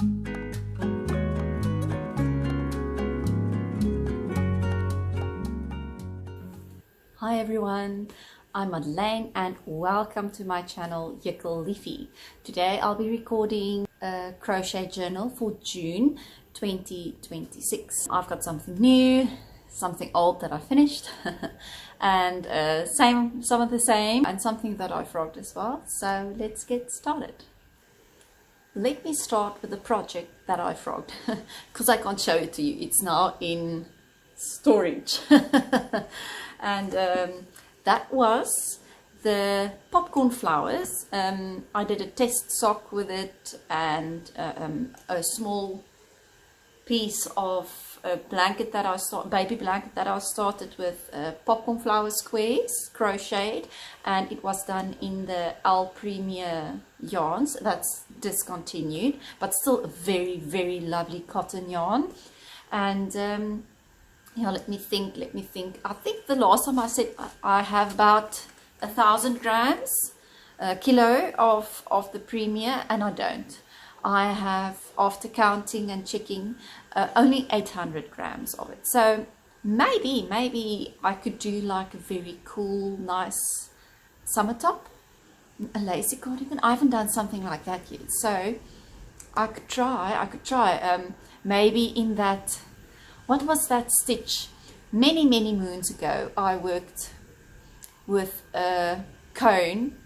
Hi everyone, I'm Madeleine and welcome to my channel Yickle Leafy. Today I'll be recording a crochet journal for June 2026. I've got something new, something old that I finished and some of the same and something that I frogged as well. So let's get started. Let me start with the project that I frogged because I can't show it to you. It's now in storage. And that was the popcorn flowers. I did a test sock with it and a small piece of a blanket that I baby blanket that I started with popcorn flower squares crocheted, and it was done in the Elle Premier yarns. That's discontinued, but still a very, very lovely cotton yarn. And yeah, let me think. I think the last time I said I have about 1,000 grams, a kilo of the Premier, and I don't. I have, after counting and checking, only 800 grams of it. So maybe I could do like a very cool, nice summer top, a lacy cardigan. I haven't done something like that yet, so I could try. Maybe in that. What was that stitch? Many moons ago, I worked with a cone,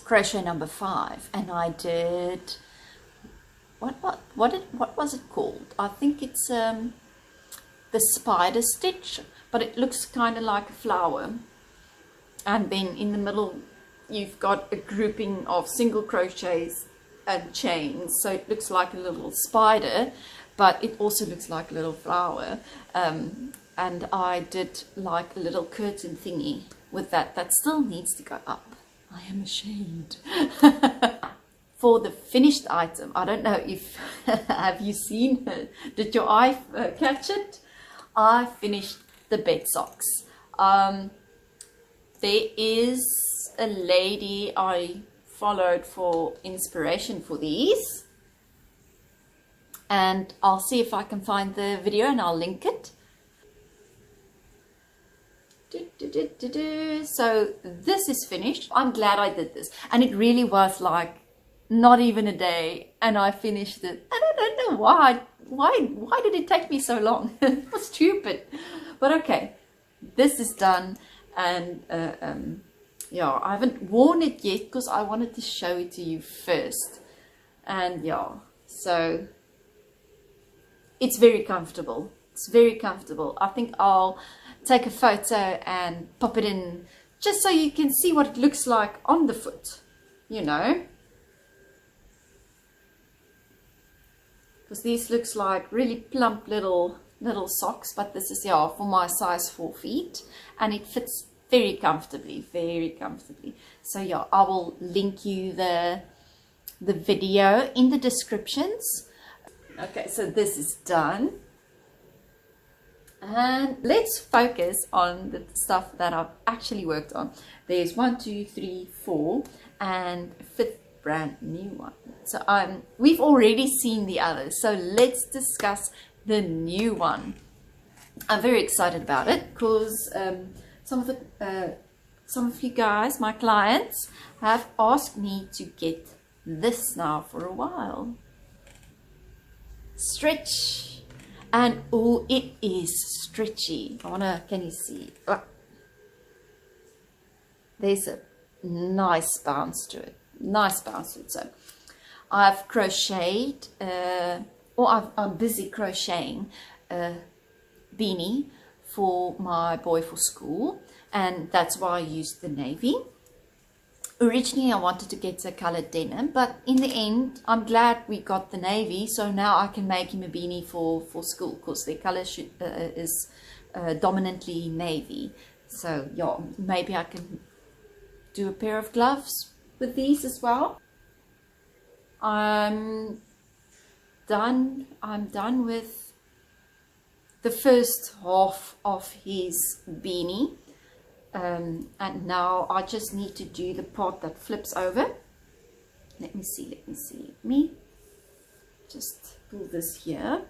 crochet number 5, and I did what was it called? I think it's the spider stitch, but it looks kind of like a flower, and then in the middle you've got a grouping of single crochets and chains, so it looks like a little spider, but it also looks like a little flower. And I did like a little curtain thingy with that still needs to go up. I am ashamed. For the finished item, I don't know if have you seen it? Did your eye catch it? I finished the bed socks. There is a lady I followed for inspiration for these, and I'll see if I can find the video and I'll link it. So this is finished. I'm glad I did this, and it really was like not even a day and I finished it. And I don't know why did it take me so long? It was stupid, but okay, this is done. And yeah, I haven't worn it yet because I wanted to show it to you first. And yeah, so it's very comfortable. It's very comfortable. I think I'll take a photo and pop it in just so you can see what it looks like on the foot, you know. Because these looks like really plump little socks, but this is, yeah, for my size 4 feet, and it fits very comfortably, very comfortably. So yeah, I will link you the video in the descriptions. Okay, so this is done, and let's focus on the stuff that I've actually worked on. There's 1, 2, 3, 4, and a 5th brand new one. So we've already seen the others, so let's discuss the new one. I'm very excited about it because some of you guys, my clients, have asked me to get this now for a while. Stretch, and oh, it is stretchy. Can you see? There's a nice bounce to it. So I've crocheted, I'm busy crocheting a beanie for my boy for school, and that's why I used the navy. Originally I wanted to get a colored denim, but in the end I'm glad we got the navy, so now I can make him a beanie for school because their color is dominantly navy. So yeah, maybe I can do a pair of gloves with these as well. I'm done with the first half of his beanie. And now I just need to do the part that flips over. Let me see. just pull this here,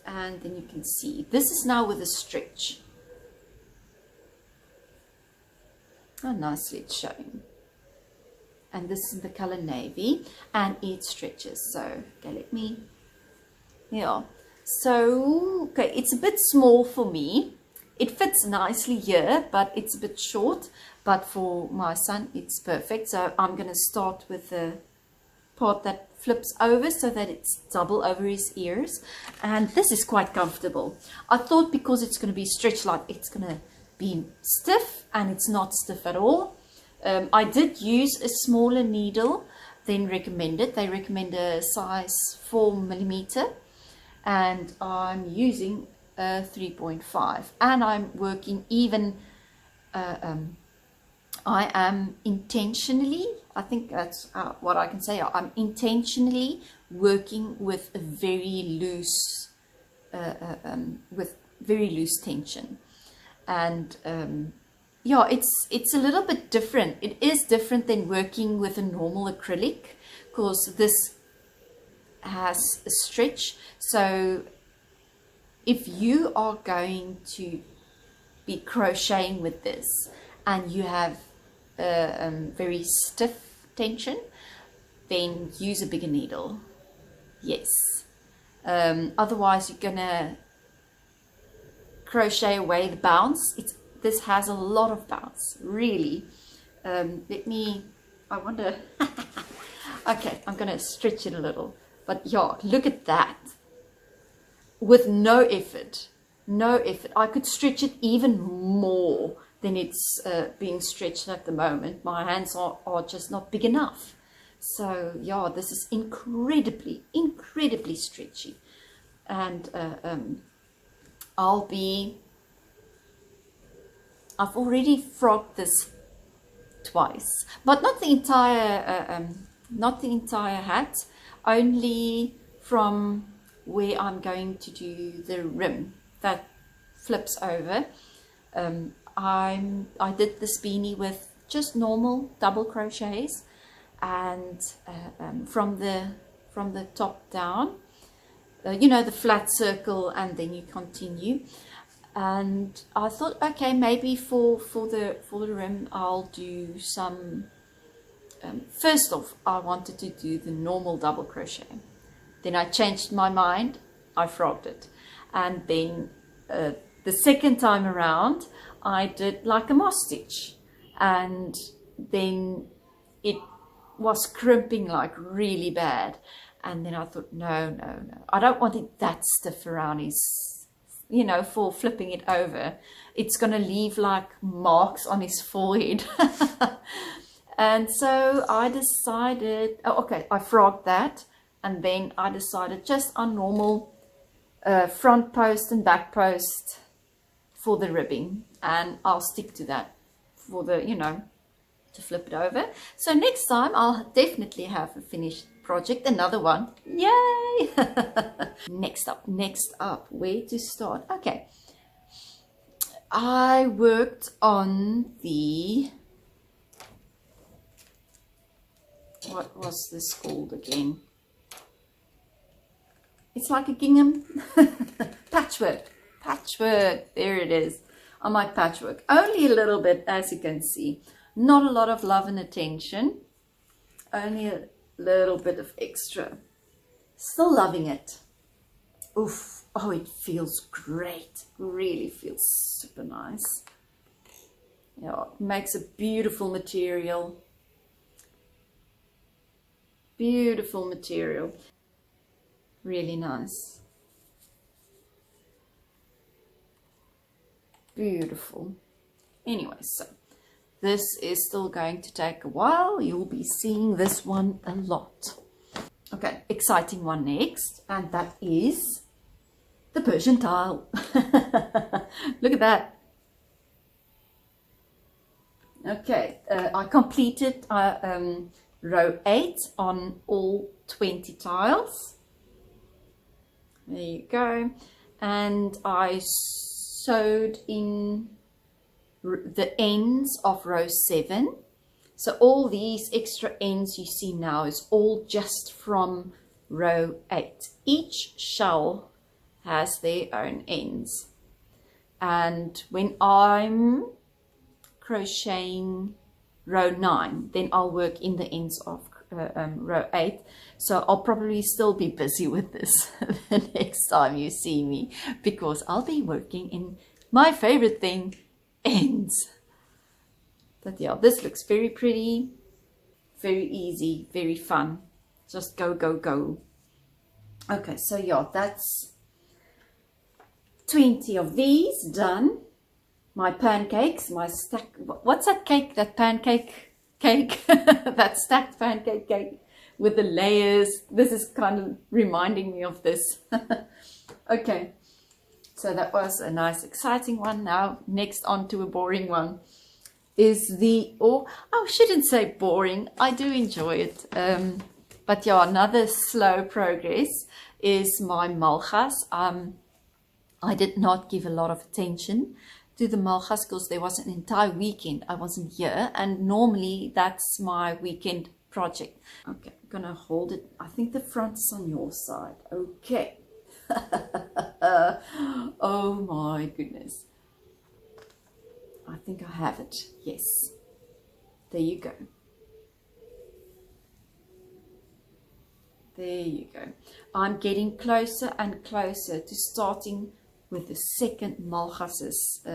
and then you can see this is now with a stretch. How nicely it's showing. And this is the color navy, and it stretches. So okay, let me, yeah, so okay, it's a bit small for me. It fits nicely here, but it's a bit short, but for my son it's perfect. So I'm going to start with the part that flips over so that it's double over his ears, and this is quite comfortable. I thought because it's going to be stretched like it's going to be stiff, and it's not stiff at all. I did use a smaller needle than recommended. They recommend a size 4mm, and I'm using a 3.5, and I'm working even, I am intentionally, I think that's what I can say, I'm intentionally working with a very loose, with very loose tension. And yeah, it's a little bit different. It is different than working with a normal acrylic, because this has a stretch. So if you are going to be crocheting with this and you have a very stiff tension, then use a bigger needle. Yes. Otherwise you're gonna crochet away the bounce. This has a lot of bounce, really. Let me, I wonder, okay, I'm gonna stretch it a little, but yeah, look at that. With no effort, I could stretch it even more than it's being stretched at the moment. My hands are just not big enough. So yeah, this is incredibly stretchy. And I've already frogged this twice, but not the entire hat, only from where I'm going to do the rim that flips over. I did this beanie with just normal double crochets, and from the top down, you know, the flat circle, and then you continue. And I thought, okay, maybe for the rim I'll do some, first off I wanted to do the normal double crochet. Then I changed my mind, I frogged it, and then the second time around I did like a moss stitch, and then it was crimping like really bad. And then I thought, no, I don't want it that stiff around his, you know, for flipping it over. It's going to leave like marks on his forehead. And so I decided, oh, okay, I frogged that. And then I decided just on normal front post and back post for the ribbing. And I'll stick to that for the, you know, to flip it over. So next time I'll definitely have a finished project, another one. Yay! Next up, where to start? Okay. I worked on the, what was this called again? It's like a gingham. Patchwork. There it is. On my patchwork. Only a little bit, as you can see. Not a lot of love and attention. Only a little bit of extra. Still loving it. Oof. Oh, it feels great. Really feels super nice. Yeah, it makes a beautiful material. Beautiful material. Really nice. Beautiful. Anyway, so this is still going to take a while. You'll be seeing this one a lot. Okay, exciting one next, and that is the Persian tile. Look at that. Okay, I completed row 8 on all 20 tiles. There you go. And I sewed in the ends of row 7. So all these extra ends you see now is all just from row 8. Each shell has their own ends, and when I'm crocheting row 9, then I'll work in the ends of row 8. So I'll probably still be busy with this the next time you see me, because I'll be working in my favorite thing, ends. But yeah, this looks very pretty, very easy, very fun. Just go, go, go. Okay, so yeah, that's 20 of these done. My pancakes, my stack, what's that cake, that pancake cake, that stacked pancake cake with the layers. This is kind of reminding me of this. Okay, so that was a nice exciting one. Now next on to a boring one is the, or I shouldn't say boring, I do enjoy it, but yeah, another slow progress is my malgas. I did not give a lot of attention to the malgas because there was an entire weekend I wasn't here, and normally that's my weekend project. Okay, I'm gonna hold it. I think the front is on your side. Okay. Oh my goodness. I think I have it. Yes. There you go. There you go. I'm getting closer and closer to starting with the second malgas's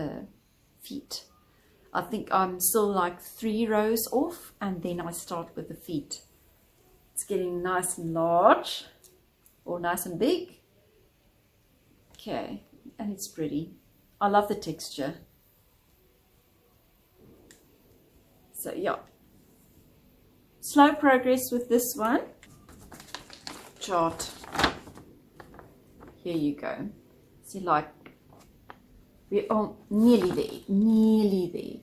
feet. I think I'm still like 3 rows off, and then I start with the feet. It's getting nice and large, or nice and big. Okay, and it's pretty. I love the texture. So yeah, slow progress with this one. Chart. Here you go. See, like, we are nearly there.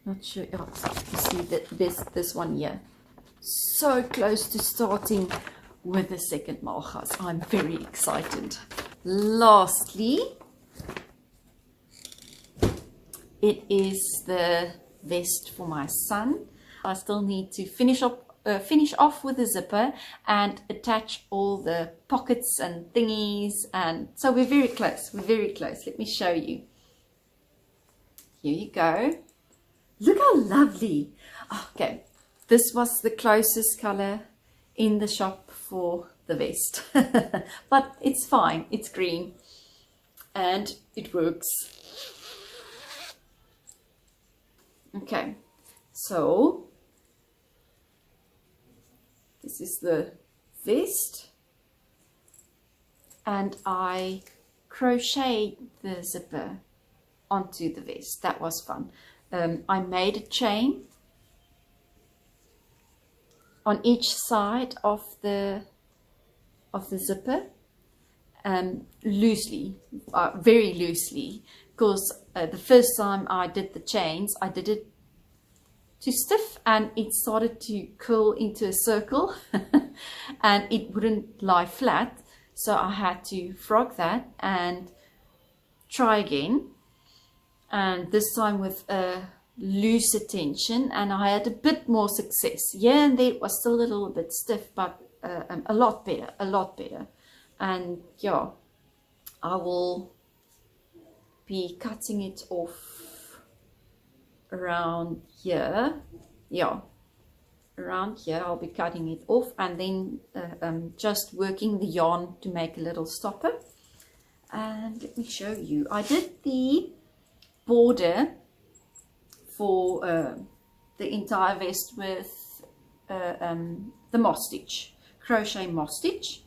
Not sure. Oh, you see that this one here. So close to starting with the second malgas. I'm very excited. Lastly, it is the vest for my son. I still need to finish off with the zipper and attach all the pockets and thingies, and so we're very close. Let me show you. Here you go. Look how lovely. Okay, this was the closest color in the shop for the vest. But it's fine, it's green and it works. Okay, so this is the vest, and I crocheted the zipper onto the vest. That was fun. I made a chain on each side of the zipper, loosely, very loosely, because the first time I did the chains, I did it too stiff and it started to curl into a circle and it wouldn't lie flat, so I had to frog that and try again, and this time with a looser tension, and I had a bit more success. Here and there it was still a little bit stiff, but a lot better. And yeah, I will be cutting it off around here. Yeah, around here I'll be cutting it off, and then just working the yarn to make a little stopper. And let me show you, I did the border for the entire vest with the moss stitch, crochet moss stitch.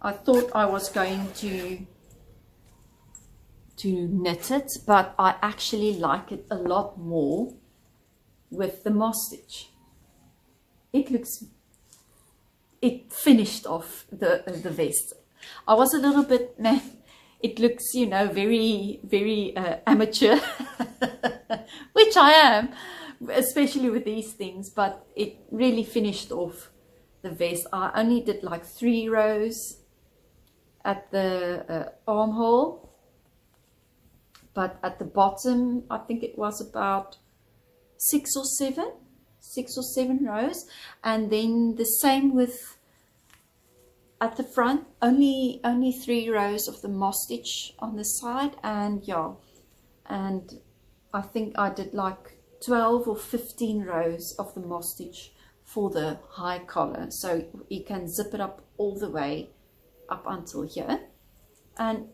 I thought I was going to knit it, but I actually like it a lot more with the moss stitch. It finished off the vest. I was a little bit meh. It looks, you know, very amateur, which I am, especially with these things, but it really finished off the vest. I only did like 3 rows at the armhole, but at the bottom I think it was about 6 or 7 rows, and then the same with at the front, only 3 rows of the moss stitch on the side, and yeah, and I think I did like 12 or 15 rows of the moss stitch for the high collar, so you can zip it up all the way up until here, and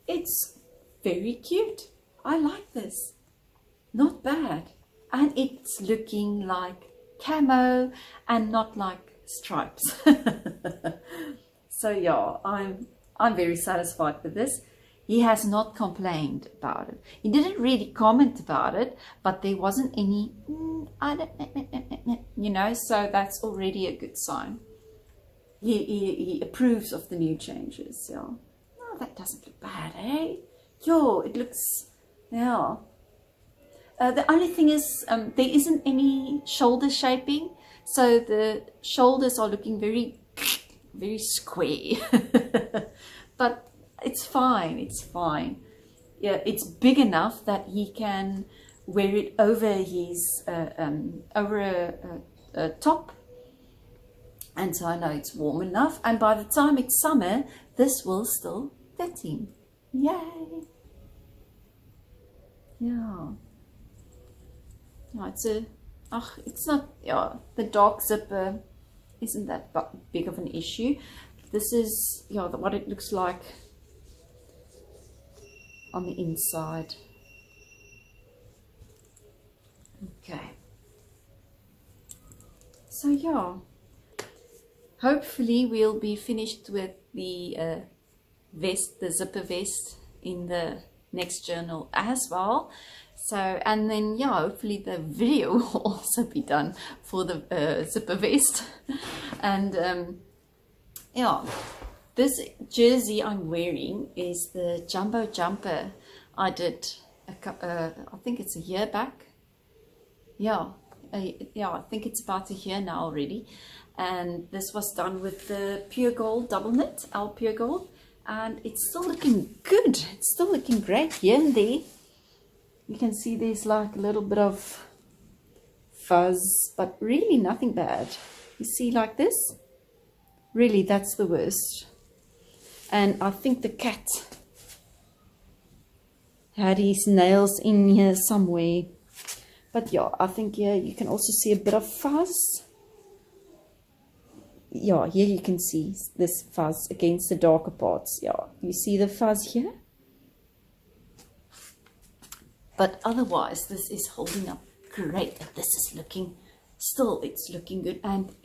it's very cute. I like this, not bad, and it's looking like camo and not like stripes. So yeah, I'm very satisfied with this. He has not complained about it. He didn't really comment about it, but there wasn't any I don't, you know, so that's already a good sign. He approves of the new changes. Yeah, no, that doesn't look bad, eh? Yo, it looks, yeah. The only thing is there isn't any shoulder shaping, so the shoulders are looking very square. But it's fine, it's fine. Yeah, it's big enough that he can wear it over his a top, and so I know it's warm enough, and by the time it's summer this will still fit him. Yay. Yeah. No, it's not, yeah, the dark zipper isn't that big of an issue. This is, yeah, what it looks like on the inside. Okay. So yeah, hopefully we'll be finished with the vest, the zipper vest, in the next journal as well. So, and then yeah, hopefully the video will also be done for the zipper vest. And yeah, this jersey I'm wearing is the jumbo jumper I did I think it's a year back. Yeah, yeah, I think it's about a year now already. And this was done with the pure gold double knit, Elle pure gold, and it's still looking good. It's still looking great here and there. You can see there's like a little bit of fuzz, but really nothing bad. You see, like this, really that's the worst. And I think the cat had his nails in here somewhere. But yeah, I think here you can also see a bit of fuzz. Yeah, here you can see this fuzz against the darker parts. Yeah, you see the fuzz here? But otherwise, this is holding up great. This is looking, still it's looking good. And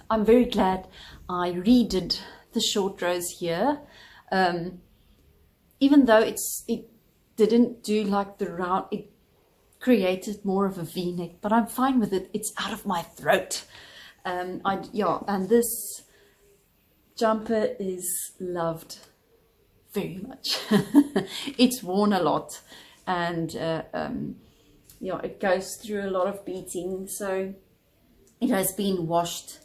I'm very glad I redid the short rows here. Even though it didn't do like the round, it created more of a V-neck, but I'm fine with it. It's out of my throat. Yeah, and this jumper is loved very much. It's worn a lot, and yeah, it goes through a lot of beating, so it has been washed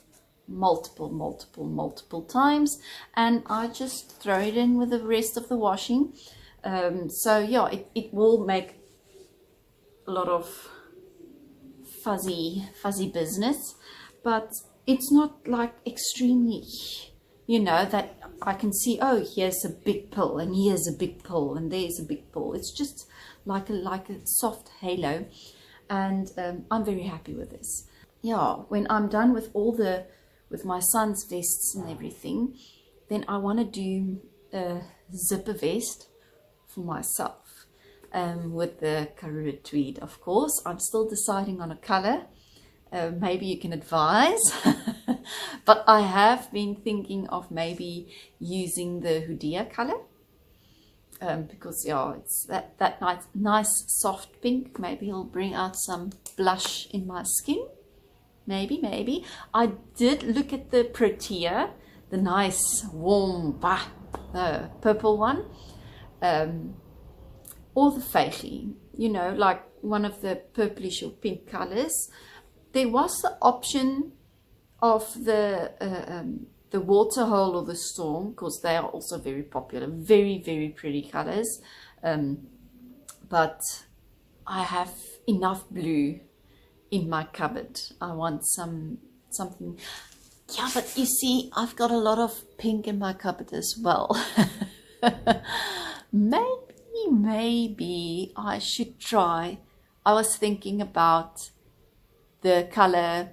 multiple times, and I just throw it in with the rest of the washing. So yeah, it will make a lot of fuzzy business, but it's not like extremely, you know, that I can see, oh, here's a big pull and here's a big pull and there's a big pull. It's just like a soft halo, and I'm very happy with this. Yeah, when I'm done with with my son's vests and everything, then I want to do a zipper vest for myself, with the Karoo tweed, of course. I'm still deciding on a color. Maybe you can advise. But I have been thinking of maybe using the Hoodia color, because yeah, it's that nice soft pink. Maybe it'll bring out some blush in my skin. Maybe. I did look at the Protea, the nice warm purple one, or the Faithly, you know, like one of the purplish or pink colors. There was the option of the Waterhole or the Storm, because they are also very popular, very pretty colors. But I have enough blue in my cupboard. I want something. Yeah, but you see, I've got a lot of pink in my cupboard as well. Maybe I should try. I was thinking about the color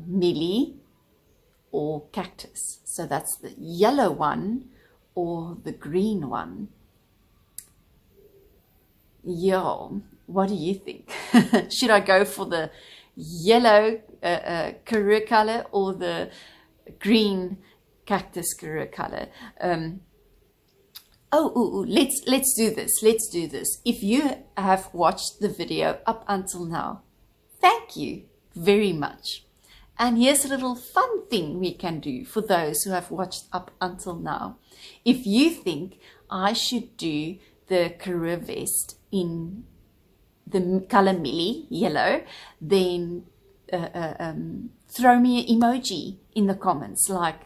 mealy or cactus. So that's the yellow one or the green one. Yeah, what do you think? Should I go for the yellow career color or the green cactus career color? Let's do this. Let's do this. If you have watched the video up until now, thank you very much. And here's a little fun thing we can do for those who have watched up until now. If you think I should do the career vest in the color mealy, yellow, then throw me an emoji in the comments, like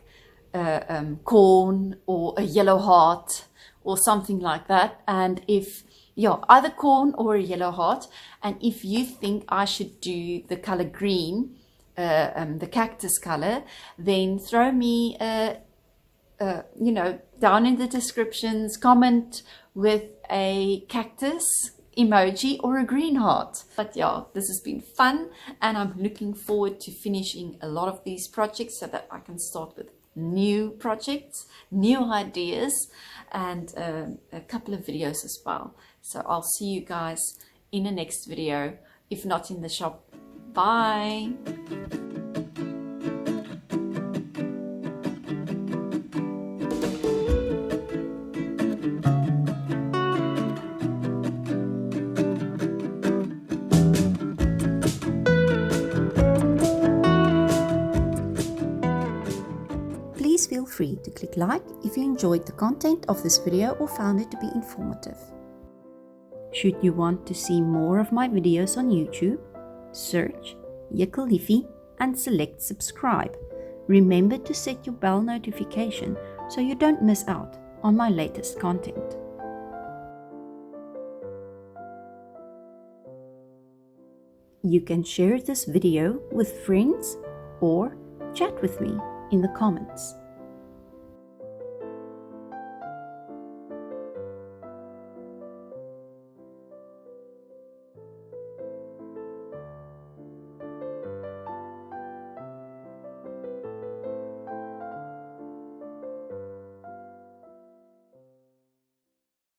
corn or a yellow heart or something like that. And if, yeah, either corn or a yellow heart. And if you think I should do the color green, the cactus color, then throw me down in the descriptions, comment with a cactus emoji or a green heart. But yeah, this has been fun, and I'm looking forward to finishing a lot of these projects so that I can start with new projects, new ideas, and a couple of videos as well. So I'll see you guys in the next video, if not in the shop. Bye. Please feel free to click like if you enjoyed the content of this video or found it to be informative. Should you want to see more of my videos on YouTube, search Yikkeliefie and select subscribe. Remember to set your bell notification so you don't miss out on my latest content. You can share this video with friends or chat with me in the comments.